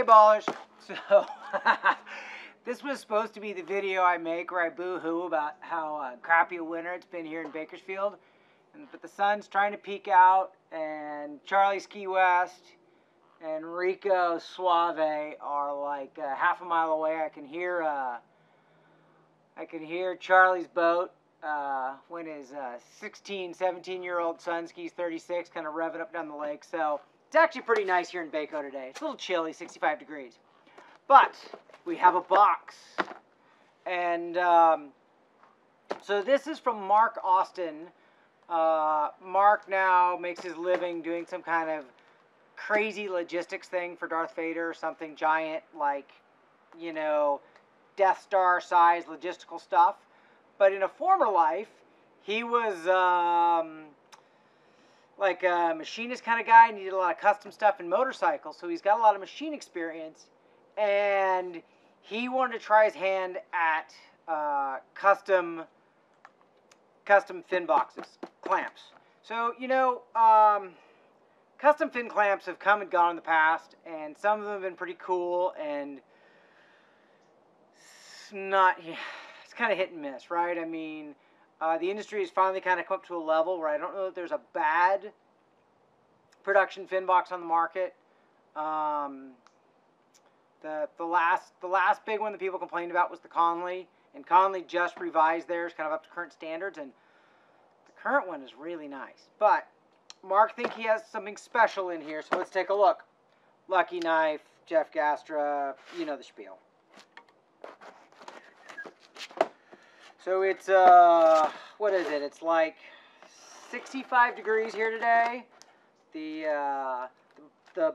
Hey ballers, so this was supposed to be the video I make where I boo-hoo about how crappy a winter it's been here in Bakersfield, but the sun's trying to peek out, and Charlie's Key West and Rico Suave are like half a mile away. I can hear Charlie's boat when his 16, 17-year-old son skis 36, kind of revving up down the lake. So it's actually pretty nice here in Baco today. It's a little chilly, 65 degrees. But we have a box. And so this is from Mark Austin. Mark now makes his living doing some kind of crazy logistics thing for Darth Vader, or something giant like, you know, Death Star size logistical stuff. But in a former life, he was like a machinist kind of guy, and he did a lot of custom stuff in motorcycles, so he's got a lot of machine experience, and he wanted to try his hand at custom fin boxes, clamps. So, you know, custom fin clamps have come and gone in the past, and some of them have been pretty cool, and it's kind of hit and miss, right? I mean, the industry has finally kind of come up to a level where I don't know that there's a bad production fin box on the market. The last big one that people complained about was the Conley, and Conley just revised theirs kind of up to current standards, and the current one is really nice. But Mark thinks he has something special in here, so let's take a look. Lucky Knife, Jeff Gastra, you know the spiel. So it's, what is it? It's like 65 degrees here today. The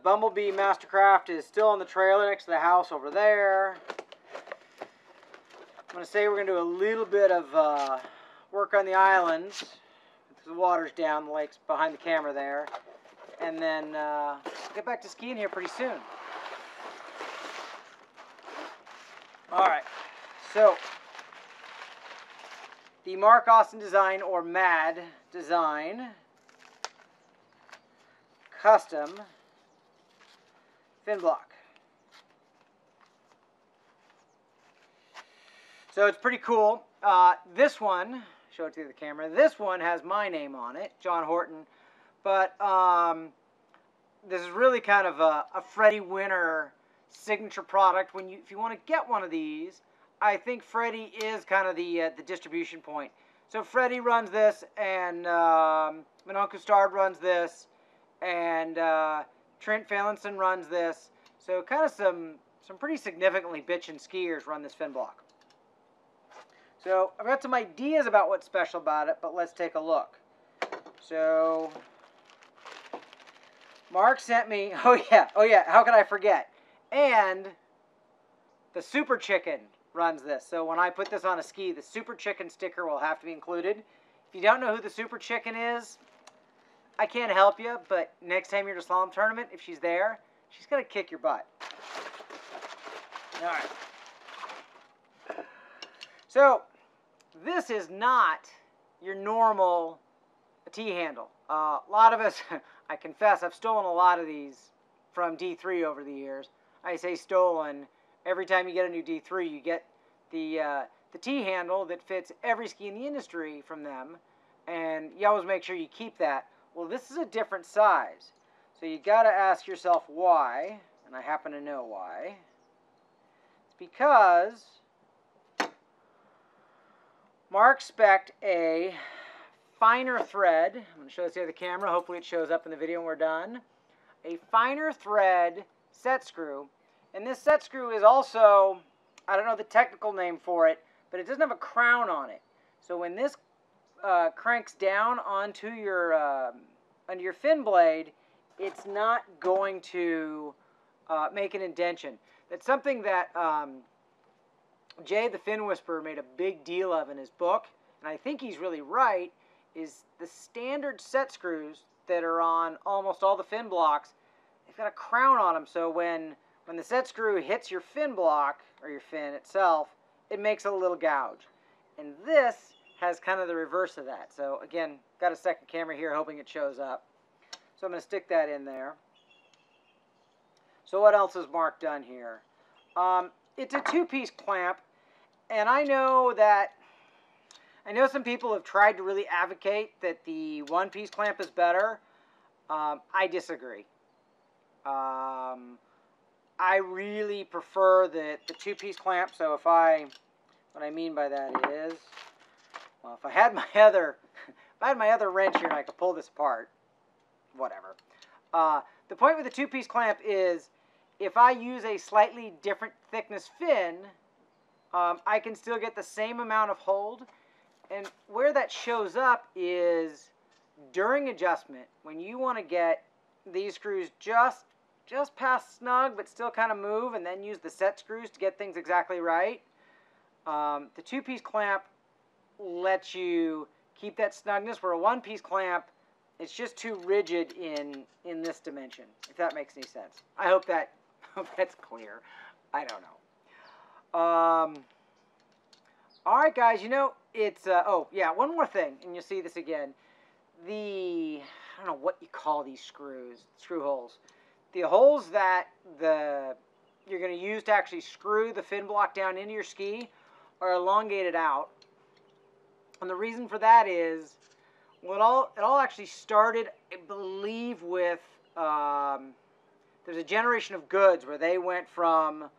Bumblebee Mastercraft is still on the trailer next to the house over there. I'm going to say we're going to do a little bit of work on the islands. The water's down, the lake's behind the camera there. And then get back to skiing here pretty soon. Alright, so the Mark Austin design, or MAD design, custom fin block. So it's pretty cool. This one, show it to the camera, this one has my name on it, John Horton, but this is really kind of a Freddie Winter signature product. If you want to get one of these, I think Freddie is kind of the distribution point. So Freddie runs this, and Minonco Stard runs this, and Trent Failenson runs this. So kind of some pretty significantly bitchin' skiers run this fin block. So I've got some ideas about what's special about it, but let's take a look. So Mark sent me, oh yeah, how could I forget? And the Super Chicken runs this. So when I put this on a ski, the Super Chicken sticker will have to be included. If you don't know who the Super Chicken is, I can't help you, but next time you're at a slalom tournament, if she's there, she's going to kick your butt. Alright. So, this is not your normal T-handle. A lot of us, I confess, I've stolen a lot of these from D3 over the years. I say stolen. Every time you get a new D3, you get the T-handle that fits every ski in the industry from them, and you always make sure you keep that. Well, this is a different size, so you got to ask yourself why, and I happen to know why. It's because Mark spec'd a finer thread. I'm going to show this here to the camera. Hopefully it shows up in the video when we're done. A finer thread set screw. And this set screw is also, I don't know the technical name for it, but it doesn't have a crown on it. So when this cranks down onto your fin blade, it's not going to make an indentation. That's something that Jay the Fin Whisperer made a big deal of in his book, and I think he's really right, is the standard set screws that are on almost all the fin blocks, they've got a crown on them, so when the set screw hits your fin block, or your fin itself, it makes a little gouge. And this has kind of the reverse of that. So again, got a second camera here hoping it shows up. So I'm going to stick that in there. So what else has Mark done here? It's a two-piece clamp, and I know some people have tried to really advocate that the one-piece clamp is better. I disagree. I really prefer the two-piece clamp. So what I mean by that is, well, if I had my other wrench here and I could pull this apart, whatever. The point with the two-piece clamp is, if I use a slightly different thickness fin, I can still get the same amount of hold. And where that shows up is during adjustment, when you want to get these screws just past snug, but still kind of move, and then use the set screws to get things exactly right. The two-piece clamp lets you keep that snugness, where a one-piece clamp, it's just too rigid in this dimension, if that makes any sense. I hope that's clear. I don't know. All right, guys, you know, it's, oh, yeah, one more thing, and you'll see this again. I don't know what you call these screw holes. The holes that you're going to use to actually screw the fin block down into your ski are elongated out. And the reason for that is, well, it all actually started, I believe, with, there's a generation of goods where they went from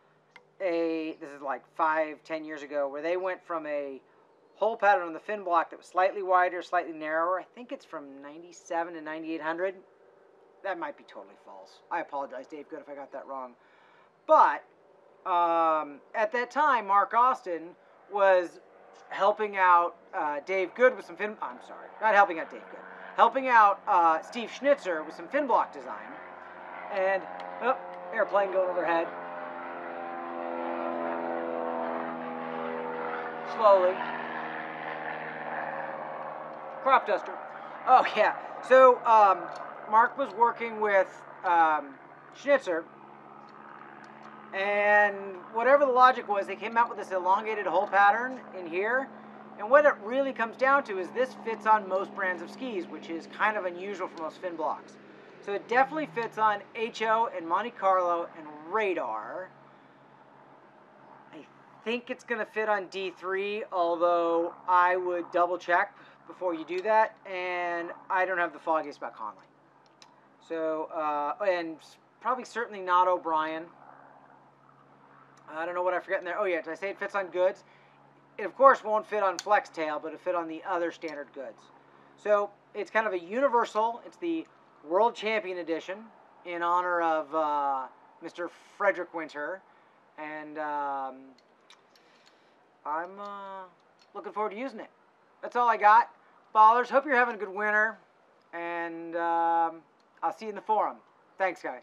this is like 5-10 years ago, where they went from a hole pattern on the fin block that was slightly wider, slightly narrower. I think it's from 97 to 9800. That might be totally false. I apologize, Dave Good, if I got that wrong. But at that time, Mark Austin was helping out Dave Good with some fin... I'm sorry, not helping out Dave Good. Helping out Steve Schnitzer with some fin block design. And, oh, airplane going overhead. Slowly. Crop duster. Oh, yeah. So, Mark was working with Schnitzer, and whatever the logic was, they came out with this elongated hole pattern in here. And what it really comes down to is this fits on most brands of skis, which is kind of unusual for most fin blocks. So it definitely fits on HO and Monte Carlo and Radar. I think it's going to fit on D3, although I would double check before you do that, and I don't have the foggiest about Conley. So, and probably certainly not O'Brien. I don't know what I forgot in there. Oh yeah, did I say it fits on goods? It of course won't fit on Flex Tail, but it'll fit on the other standard goods. So it's kind of a universal. It's the World Champion Edition in honor of Mr. Frederick Winter, and I'm looking forward to using it. That's all I got. Ballers, hope you're having a good winter, and I'll see you in the forum. Thanks, guys.